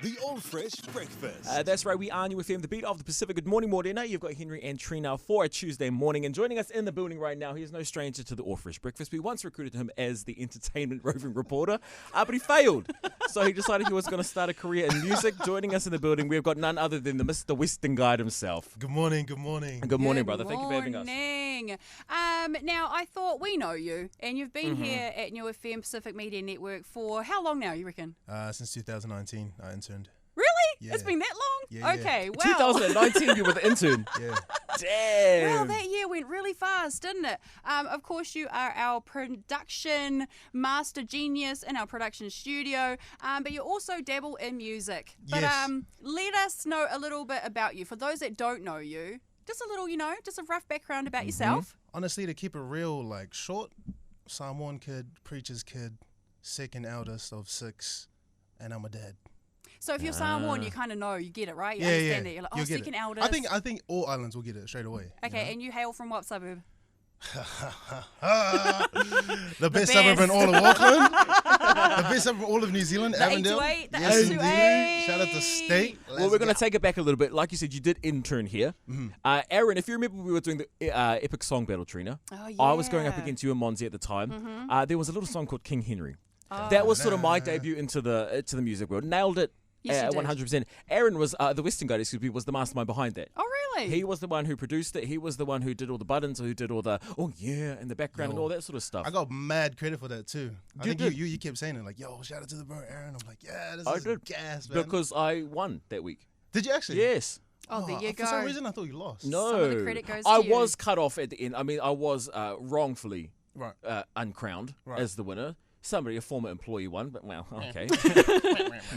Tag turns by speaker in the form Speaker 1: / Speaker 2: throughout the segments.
Speaker 1: The All Fresh Breakfast.
Speaker 2: That's right, we are you with him, the beat of the Pacific. Good morning, Morena. You've got Henry and Trina for a Tuesday morning. And joining us in the building right now, he is no stranger to the All Fresh Breakfast. We once recruited him as the entertainment roving reporter, but he failed. So he decided he was going to start a career in music. Joining us in the building, we've got none other than the Mr. Western Guide himself.
Speaker 3: Good morning, good morning.
Speaker 2: Good morning, brother. Thank you for having us.
Speaker 4: Now, I thought we know you, and you've been here at New FM Pacific Media Network for how long now, you reckon?
Speaker 3: Since 2019, I interned.
Speaker 4: Really?
Speaker 3: Yeah.
Speaker 4: It's been that long?
Speaker 3: Yeah, yeah.
Speaker 4: Okay, wow.
Speaker 2: 2019, you were the intern.
Speaker 3: Yeah.
Speaker 2: Damn.
Speaker 4: Well, that year went really fast, didn't it? Of course, you are our production master genius in our production studio, but you also dabble in music. But
Speaker 3: Yes.
Speaker 4: let us know a little bit about you. For those that don't know you, just a little, just a rough background about yourself.
Speaker 3: Honestly, to keep it real, short, Samoan kid, preacher's kid, second eldest of 6, and I'm a dad.
Speaker 4: So if you're Samoan, you kind of know, you get it, right? You
Speaker 3: Yeah,
Speaker 4: understand
Speaker 3: yeah.
Speaker 4: it. You're like,
Speaker 3: You'll
Speaker 4: oh,
Speaker 3: get
Speaker 4: second
Speaker 3: it.
Speaker 4: eldest.
Speaker 3: I think all islands will get it straight away.
Speaker 4: Okay, and you hail from what suburb?
Speaker 3: The best suburb in all of Auckland. The best suburb in all of New Zealand,
Speaker 4: The
Speaker 3: Avondale.
Speaker 4: 828, the
Speaker 3: Yes,
Speaker 4: 828.
Speaker 3: indeed. Shout out to State.
Speaker 2: Well, we're going to take it back a little bit. Like you said, you did intern here. Aaron, if you remember, we were doing the Epic Song Battle, Trina.
Speaker 4: Oh, yeah.
Speaker 2: I was going up against you and Monzi at the time. There was a little song called King Henry. That was sort of my debut into the music world. Nailed it.
Speaker 4: Yes, you did.
Speaker 2: 100%. Aaron was the Western Guide, was the mastermind behind that.
Speaker 4: Oh, really?
Speaker 2: He was the one who produced it. He was the one who did all the buttons, who did all the in the background and all that sort of stuff.
Speaker 3: I got mad credit for that too. I think
Speaker 2: did?
Speaker 3: you kept saying it yo, shout out to the bro Aaron. I'm like, yeah, this
Speaker 2: I
Speaker 3: is
Speaker 2: did.
Speaker 3: gas, man.
Speaker 2: Because I won that week.
Speaker 3: Did you actually?
Speaker 2: Yes.
Speaker 4: Oh, there you go.
Speaker 3: For some reason, I thought you lost.
Speaker 2: No.
Speaker 4: Some of the credit goes
Speaker 2: I
Speaker 4: to you.
Speaker 2: was cut off at the end. I mean, I was wrongfully
Speaker 3: Right.
Speaker 2: uncrowned
Speaker 3: Right.
Speaker 2: as the winner. Somebody, a former employee, won, but well, okay.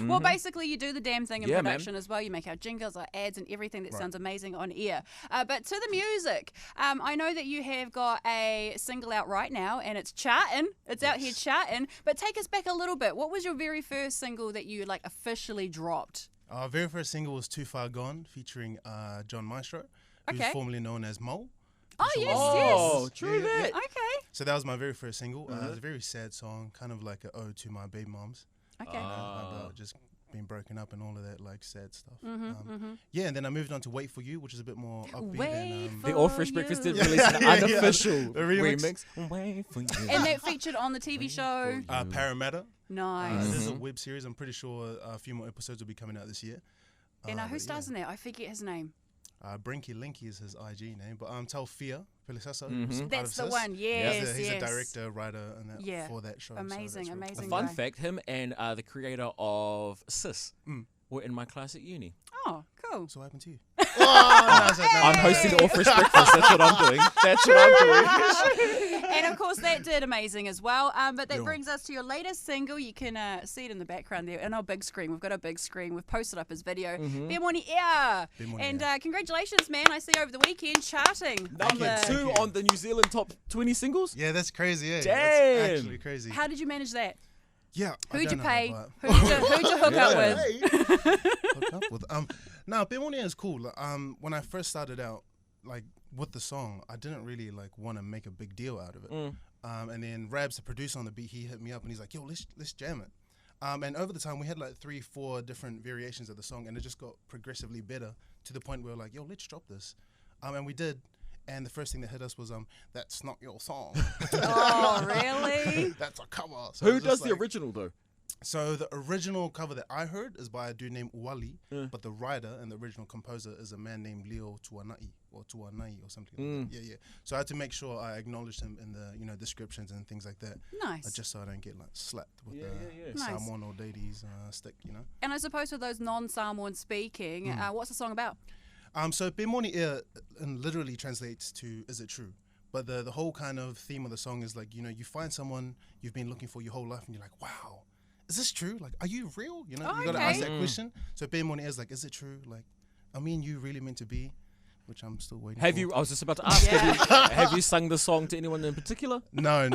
Speaker 4: Well, basically, you do the damn thing in
Speaker 2: Yeah,
Speaker 4: production as well. You make our jingles, our ads, and everything that sounds amazing on air. But to the music, I know that you have got a single out right now, and it's charting. It's out here charting. But take us back a little bit. What was your very first single that you officially dropped?
Speaker 3: Our very first single was Too Far Gone, featuring John Maestro, who's
Speaker 4: Okay.
Speaker 3: formerly known as Mo.
Speaker 4: Oh, yes,
Speaker 2: Oh,
Speaker 4: yes.
Speaker 2: true that.
Speaker 4: Okay.
Speaker 3: So that was my very first single. It was a very sad song, kind of like an ode to my baby moms.
Speaker 4: Okay.
Speaker 3: About just being broken up and all of that sad stuff. Yeah, and then I moved on to Wait For You, which is a bit more upbeat.
Speaker 4: Wait
Speaker 3: and,
Speaker 4: for
Speaker 2: The All Fresh Breakfast did
Speaker 4: you.
Speaker 2: release an
Speaker 3: Yeah, yeah.
Speaker 2: unofficial
Speaker 3: The remix.
Speaker 2: remix. Wait for you.
Speaker 4: And that featured on the TV show.
Speaker 3: Parramatta.
Speaker 4: Nice.
Speaker 3: This is a web series. I'm pretty sure a few more episodes will be coming out this year.
Speaker 4: And who
Speaker 3: but
Speaker 4: stars in that? I forget his name.
Speaker 3: Brinky Linky is his IG name, but Taufia Pelisasso.
Speaker 4: That's the one. Yes,
Speaker 3: He's a
Speaker 4: yes.
Speaker 3: director, writer, and that for that show. so
Speaker 4: Amazing,
Speaker 3: that's really
Speaker 4: amazing.
Speaker 3: cool.
Speaker 2: Fun
Speaker 4: guy.
Speaker 2: fact, him and the creator of Sis were in my class at uni.
Speaker 4: Oh, cool.
Speaker 3: So what happened to you? Oh,
Speaker 2: I'm hosting the All Fresh Breakfast. That's what I'm doing. That's what I'm doing.
Speaker 4: And of course, that did amazing as well. But that brings us to your latest single. You can see it in the background there, in our big screen. We've got a big screen. We've posted up his video. Pe Moni Ea.
Speaker 3: Pe Moni
Speaker 4: And
Speaker 3: Ea.
Speaker 4: congratulations, man. I see over the weekend charting. on
Speaker 2: Number
Speaker 4: the-
Speaker 2: 2 on the New Zealand top 20 singles.
Speaker 3: Yeah, that's crazy. Yeah,
Speaker 2: Damn.
Speaker 3: That's actually crazy.
Speaker 4: How did you manage that?
Speaker 3: Yeah. I
Speaker 4: Who'd you
Speaker 3: don't know,
Speaker 4: pay?
Speaker 3: but-
Speaker 4: Who'd you hook up with?
Speaker 3: Hook up with. Now, Pe Moni Ea is cool. When I first started out, with the song, I didn't really want to make a big deal out of it. And then Rabs, the producer on the beat, he hit me up and he's like, "Yo, let's jam it." And over the time, we had 3-4 different variations of the song, and it just got progressively better to the point where we're like, "Yo, let's drop this." And we did. And the first thing that hit us was, "That's not your song."
Speaker 4: Oh, really?
Speaker 3: That's a cover. So
Speaker 2: Who
Speaker 3: it was
Speaker 2: does
Speaker 3: just
Speaker 2: the original though?
Speaker 3: So the original cover that I heard is by a dude named Wally, but the writer and the original composer is a man named Leo Tuanai or something like that. Yeah. So I had to make sure I acknowledged him in the descriptions and things like that.
Speaker 4: Nice.
Speaker 3: Just so I don't get slapped with the
Speaker 4: Nice.
Speaker 3: Samoan or Deities stick.
Speaker 4: And I suppose for those non-Samoan speaking, what's the song about?
Speaker 3: So Pe Moni Ea literally translates to "Is it true?" But the whole kind of theme of the song is you find someone you've been looking for your whole life and you're like, wow, is this true? Are you real? You gotta ask that question. So Pe Moni Ea is is it true? Are me and you really meant to be? Which I'm still waiting
Speaker 2: Have
Speaker 3: for.
Speaker 2: you? I was just about to ask. Have you sung the song to anyone in particular?
Speaker 3: No.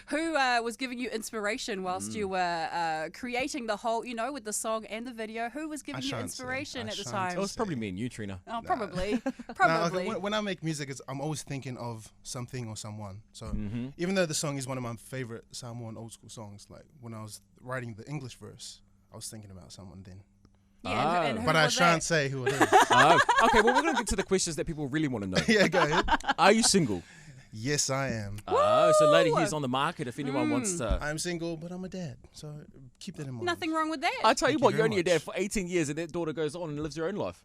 Speaker 4: Who was giving you inspiration whilst you were creating the whole, with the song and the video? Who was giving you
Speaker 3: shan't say.
Speaker 4: inspiration
Speaker 3: I
Speaker 4: at the
Speaker 3: shan't
Speaker 4: time?
Speaker 2: It was probably me and you, Trina.
Speaker 4: Oh, probably.
Speaker 3: Nah,
Speaker 4: Probably.
Speaker 3: when I make music, I'm always thinking of something or someone. So even though the song is one of my favorite Samoan old school songs, when I was writing the English verse, I was thinking about someone then.
Speaker 4: Yeah, and who
Speaker 3: But I
Speaker 4: was
Speaker 3: shan't
Speaker 4: that?
Speaker 3: say who it is.
Speaker 2: Okay, well, we're going to get to the questions that people really want to know.
Speaker 3: Yeah, go ahead.
Speaker 2: Are you single?
Speaker 3: Yes, I am.
Speaker 2: So lady here's on the market if anyone wants to.
Speaker 3: I'm single, but I'm a dad, so keep that in mind.
Speaker 4: Nothing wrong with that.
Speaker 2: I tell you
Speaker 3: Thank
Speaker 2: what,
Speaker 3: you
Speaker 2: you're
Speaker 3: very
Speaker 2: only a dad
Speaker 3: much.
Speaker 2: for 18 years and that daughter goes on and lives her own life.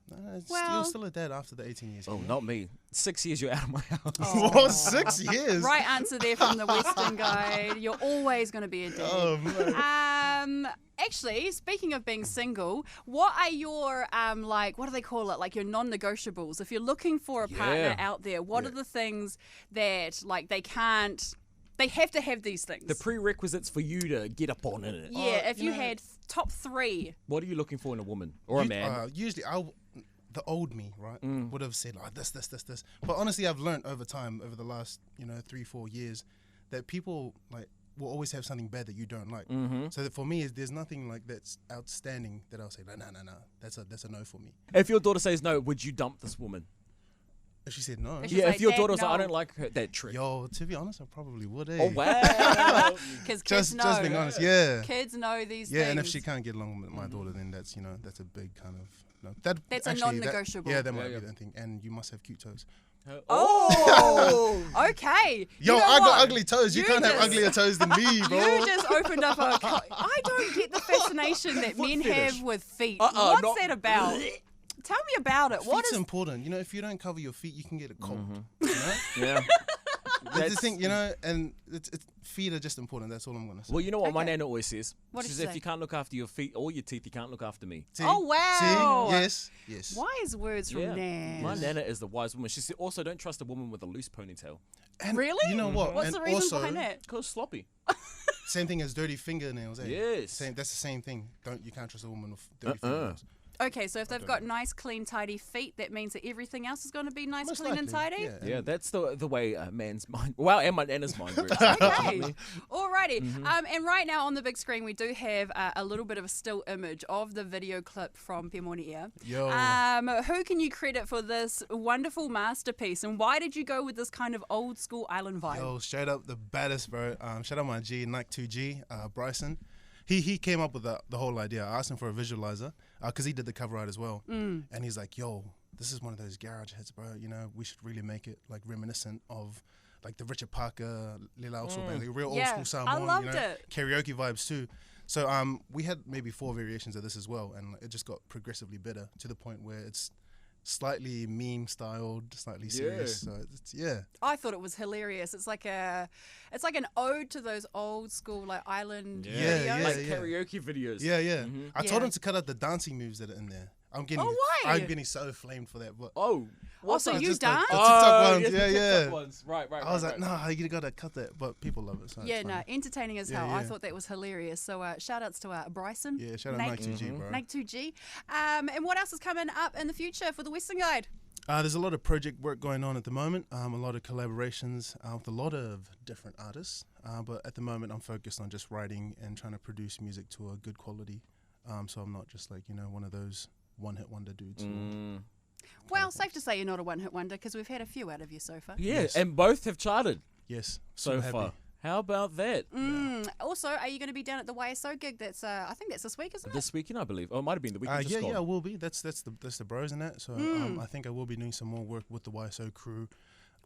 Speaker 4: Well-
Speaker 3: You're still a dad after the 18 years.
Speaker 2: Oh, not me. 6 years you're out of my house.
Speaker 3: What, 6 years?
Speaker 4: Right answer there from the Western Guide. You're always going to be a dad.
Speaker 3: Oh, man.
Speaker 4: Actually, speaking of being single, what are your like? What do they call it? Like your non-negotiables. If you're looking for a partner out there, what are the things that like they can't? They have to have these things.
Speaker 2: The prerequisites for you to get up on it.
Speaker 4: yeah, if you had top 3.
Speaker 2: What are you looking for in a woman or a man?
Speaker 3: Usually, the old me, right, would have said like this. But honestly, I've learned over time, over the last 3-4 years, that people like will always have something bad that you don't like. So that for me, there's nothing like that's outstanding that I'll say no. That's a no for me.
Speaker 2: If your daughter says no, would you dump this woman?
Speaker 3: If she said no,
Speaker 4: If she-
Speaker 2: Yeah,
Speaker 4: like,
Speaker 2: if your
Speaker 4: "Dad,
Speaker 2: daughter was like, I
Speaker 4: no."
Speaker 2: don't like that trick.
Speaker 3: yo, to be honest, I probably would.
Speaker 2: Oh, wow.
Speaker 4: Because kids
Speaker 3: Just
Speaker 4: know.
Speaker 3: being honest, yeah.
Speaker 4: Kids know these
Speaker 3: Yeah,
Speaker 4: things.
Speaker 3: and if she can't get along with my daughter, then that's that's a big kind of
Speaker 4: That's a
Speaker 3: actually,
Speaker 4: non-negotiable.
Speaker 3: Yeah, that might
Speaker 2: Yeah,
Speaker 3: be that thing. And you must have cute toes.
Speaker 4: Oh, okay.
Speaker 3: Yo,
Speaker 4: You know
Speaker 3: I got
Speaker 4: what?
Speaker 3: ugly toes. You
Speaker 4: You
Speaker 3: can't have
Speaker 4: just-
Speaker 3: uglier toes than me, bro.
Speaker 4: You just opened up a. I don't get the fascination that men
Speaker 2: fetish.
Speaker 4: have with feet.
Speaker 2: not-
Speaker 4: What's that about? Tell me about it. What
Speaker 3: Feet's
Speaker 4: is?
Speaker 3: important. If you don't cover your feet, you can get a cold.
Speaker 2: Yeah.
Speaker 3: That's the thing, and feet are just important. That's all I'm gonna say.
Speaker 2: Well, you know what my
Speaker 4: Okay.
Speaker 2: nana always says?
Speaker 4: What
Speaker 2: She
Speaker 4: does
Speaker 2: says,
Speaker 4: she
Speaker 2: if
Speaker 4: say?
Speaker 2: you can't look after your feet or your teeth, you can't look after me.
Speaker 3: See?
Speaker 4: Oh, wow.
Speaker 3: See? Yes.
Speaker 4: Wise words from Nan.
Speaker 2: My nana is the wise woman. She said, also, don't trust a woman with a loose ponytail.
Speaker 3: And
Speaker 4: Really?
Speaker 3: You know what?
Speaker 4: What's
Speaker 3: and
Speaker 4: the reason
Speaker 3: also,
Speaker 4: behind that?
Speaker 2: Because sloppy.
Speaker 3: Same thing as dirty fingernails. Eh?
Speaker 2: Yes.
Speaker 3: That's the same thing. You can't trust a woman with dirty fingernails.
Speaker 4: Okay, so if they've got nice, clean, tidy feet, that means that everything else is going to be nice,
Speaker 3: Most
Speaker 4: clean, and
Speaker 3: likely,
Speaker 4: tidy.
Speaker 3: yeah.
Speaker 2: Yeah, that's the way a man's mind. Well, and my nana's mind works.
Speaker 4: Okay. Alrighty.
Speaker 3: Mm-hmm.
Speaker 4: And right now on the big screen, we do have a little bit of a still image of the video clip from Pe Moni Ea.
Speaker 3: Yo.
Speaker 4: Who can you credit for this wonderful masterpiece, and why did you go with this kind of old school island vibe?
Speaker 3: Yo, straight up the baddest, bro. Shout out my G, Nike 2G, Bryson. He came up with the whole idea. I asked him for a visualizer because he did the cover art as well. And he's like, yo, this is one of those garage hits, bro. We should really make it like reminiscent of like the Richard Parker, Lila also band, like real
Speaker 4: Yeah,
Speaker 3: old school
Speaker 4: I
Speaker 3: Samoan,
Speaker 4: loved it.
Speaker 3: karaoke vibes too. So we had maybe 4 variations of this as well, and it just got progressively better to the point where it's slightly meme styled, slightly serious. So it's
Speaker 4: I thought it was hilarious. It's like an ode to those old school like island videos.
Speaker 3: Yeah,
Speaker 2: like
Speaker 3: yeah.
Speaker 2: karaoke videos.
Speaker 3: Yeah. I told
Speaker 4: Yeah.
Speaker 3: him to cut out the dancing moves that are in there. I'm getting,
Speaker 4: Oh, why?
Speaker 3: I'm getting so flamed for that. But
Speaker 2: Oh.
Speaker 4: Also,
Speaker 3: No,
Speaker 4: you
Speaker 3: just
Speaker 4: dance?
Speaker 3: The TikTok ones,
Speaker 2: yes, the
Speaker 3: yeah,
Speaker 2: TikTok
Speaker 3: yeah.
Speaker 2: ones. Right.
Speaker 3: I was like, nah, you gotta cut that. But people love it. So
Speaker 4: Yeah,
Speaker 3: it's
Speaker 4: no,
Speaker 3: fine.
Speaker 4: entertaining as
Speaker 3: Yeah,
Speaker 4: hell. I
Speaker 3: yeah.
Speaker 4: thought that was hilarious. So shout outs to Bryson.
Speaker 3: Yeah, shout out
Speaker 4: Nike
Speaker 3: Nike 2G, bro.
Speaker 4: Nike 2G. And what else is coming up in the future for the Western Guide?
Speaker 3: There's a lot of project work going on at the moment. A lot of collaborations with a lot of different artists. But at the moment, I'm focused on just writing and trying to produce music to a good quality. So I'm not just like one of those one-hit wonder dudes.
Speaker 4: Well, safe to say you're not a one-hit wonder because we've had a few out of you so far.
Speaker 2: Yeah,
Speaker 3: Yes.
Speaker 2: and both have charted
Speaker 3: Yes,
Speaker 2: so
Speaker 3: super
Speaker 2: far.
Speaker 3: happy.
Speaker 2: How about that?
Speaker 4: Also, are you going to be down at the YSO gig? That's I think that's this week, isn't it?
Speaker 2: This weekend, I believe. Oh, it might have been the weekend just
Speaker 3: Yeah, I
Speaker 2: gone.
Speaker 3: will be. That's the bros in that. So I think I will be doing some more work with the YSO crew.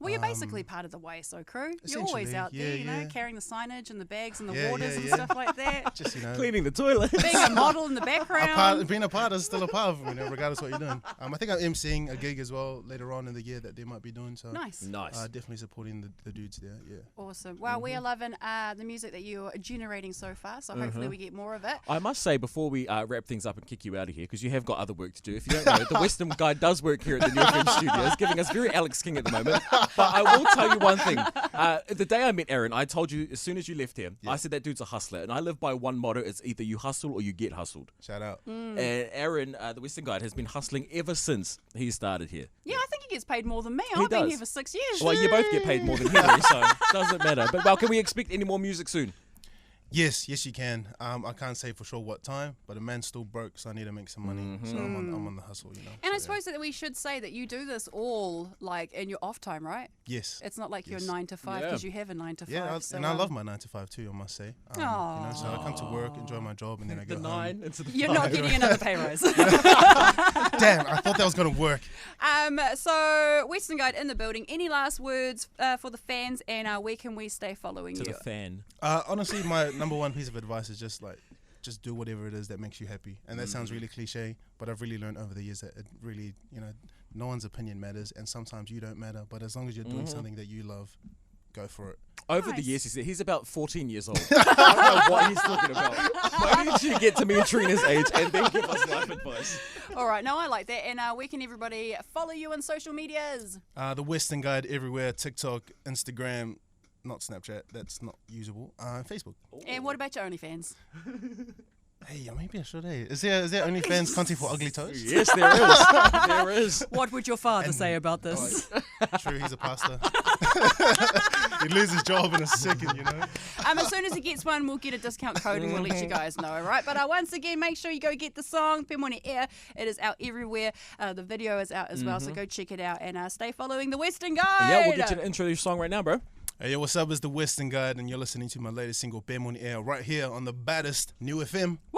Speaker 4: Well, you're basically part of the YSO crew. You're always
Speaker 3: essentially,
Speaker 4: out there,
Speaker 3: yeah.
Speaker 4: carrying the signage and the bags and the
Speaker 3: Yeah,
Speaker 4: waters
Speaker 3: yeah,
Speaker 4: and
Speaker 3: yeah.
Speaker 4: stuff like that.
Speaker 3: Just
Speaker 2: Cleaning the toilet.
Speaker 4: Being a model in the background.
Speaker 3: being a part is still a part of me, regardless of what you're doing. I think I'm emceeing a gig as well later on in the year that they might be doing. So
Speaker 4: Nice.
Speaker 2: Nice.
Speaker 3: definitely supporting the dudes there. Yeah.
Speaker 4: Awesome. Well, we are loving the music that you're generating so far, so hopefully we get more of it.
Speaker 2: I must say, before we wrap things up and kick you out of here, because you have got other work to do. If you don't know, the Western Guide does work here at the New FM Studios, giving us very Alex King at the moment. But I will tell you one thing. The day I met Aaron, I told you as soon as you left here, I said that dude's a hustler. And I live by one motto. It's either you hustle or you get hustled.
Speaker 3: Shout out.
Speaker 2: And Aaron, the Western Guide, has been hustling ever since he started here.
Speaker 4: Yeah, I think he gets paid more than me.
Speaker 2: He
Speaker 4: I've been
Speaker 2: does.
Speaker 4: here for 6 years.
Speaker 2: Well, you both get paid more than Henry, so it doesn't matter. But, well, can we expect any more music soon?
Speaker 3: Yes, you can. I can't say for sure what time, but a man's still broke, so I need to make some money. So I'm on the hustle, you know.
Speaker 4: And I
Speaker 3: So,
Speaker 4: suppose that we should say that you do this all like in your off time, right?
Speaker 3: yes.
Speaker 4: It's not like
Speaker 3: Yes.
Speaker 4: you're 9 to 5
Speaker 2: Yeah.
Speaker 4: because you have a 9 to 5.
Speaker 3: Yeah,
Speaker 4: so,
Speaker 3: and I love my 9 to 5 too, I must say. You know, so I come to work, enjoy my job, and then I
Speaker 2: The
Speaker 3: go
Speaker 2: 9 into the
Speaker 4: You're
Speaker 2: 5.
Speaker 4: not getting another pay rise.
Speaker 3: home. Damn, I thought that was gonna work.
Speaker 4: So Western Guide in the building. Any last words for the fans, and where can we stay following
Speaker 2: To
Speaker 4: you?
Speaker 2: the fan.
Speaker 3: Honestly, my number one piece of advice is just do whatever it is that makes you happy. And that sounds really cliche, but I've really learned over the years that it really, you know, no one's opinion matters, and sometimes you don't matter. But as long as you're doing something that you love, go for it.
Speaker 2: Over the
Speaker 4: Nice.
Speaker 2: years, he's about 14 years old. I don't know what he's talking about. Why didn't you get to me and Trina's age and then give us life advice?
Speaker 4: All right, no, I like that. And where can everybody follow you on social medias?
Speaker 3: The Western Guide everywhere: TikTok, Instagram, not Snapchat. That's not usable. Facebook.
Speaker 4: And what about your OnlyFans?
Speaker 3: Hey, maybe I should. Hey, is there OnlyFans content for ugly toes?
Speaker 2: Yes, there is. There is.
Speaker 4: What would your father say about this?
Speaker 3: True, he's a pastor. He'd lose his job in a second, you know.
Speaker 4: As soon as he gets one, we'll get a discount code and we'll let you guys know, all right? But once again, make sure you go get the song, Pe Moni Ea. It is out everywhere. The video is out as well, so go check it out and stay following the Western Guide.
Speaker 2: Yeah, we'll get you to intro your song right now, bro.
Speaker 3: Hey, yo, what's up? It's the Western Guide, and you're listening to my latest single, Pe Moni Ea, right here on the baddest New FM.
Speaker 4: Woo!